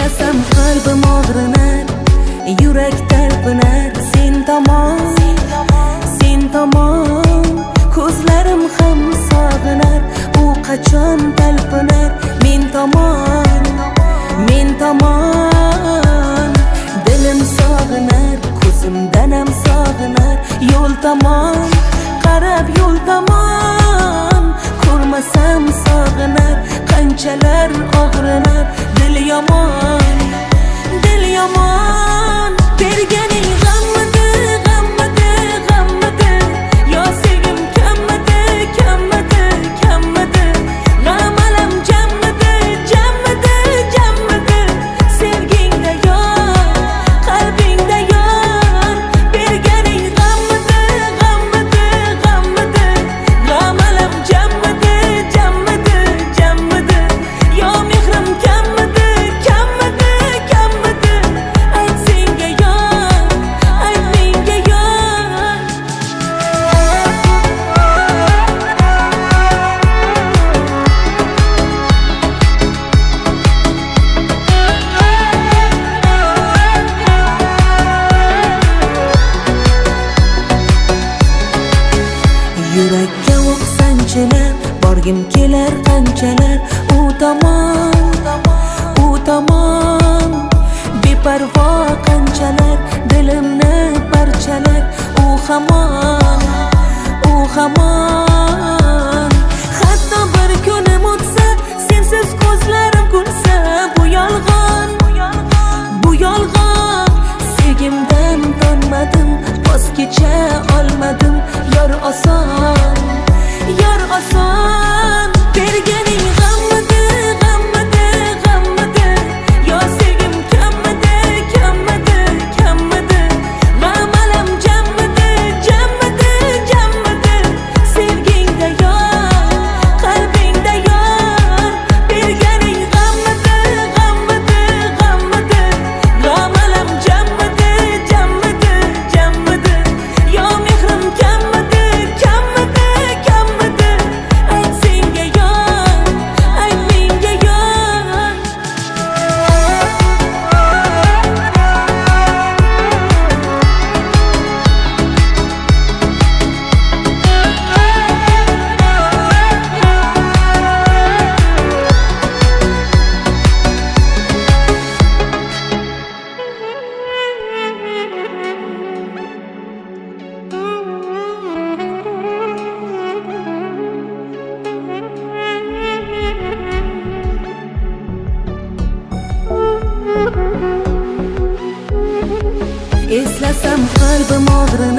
Eslasam qalbim og'rinar, yurak talpinar. Sen tomon ko'zlarim ham sog'inar. U qachon talpinar men tomon. Dilim sog'inar, ko'zimdan ham sog'inar. Yo'l tomon qarab, yo'l tomon ko'rmasam sog'inar. Qanchalar og'rinar, dil yomon berganing g'ammidi yo sevgim kammidi g'am alam jammidi sevgingda yor qalbingda yor berganing g'ammidi g'am alam jammidi yo mehrim kammidi ayt senga yor ayt menga yor. Yurakka o'q sanchilar, borgim kelar qanchalar. U tomon beparvo qanchalar, dilimni parchalar. U hamon hatto bir kunim o'tsa, sensiz ko'zlarim kulsa. Bu yolg'on sevgimdan tonmadim, voz kecha olmadim. Yor oson berganing g'ammidi yo sevgim kammidi g'am alam jammidi sevgingda yor qalbingda yor berganing g'ammidi g'am alam jammidi yo mehrim kammidi ayt senga yor ayt menga yor. Eslasam qalbim og'rinar,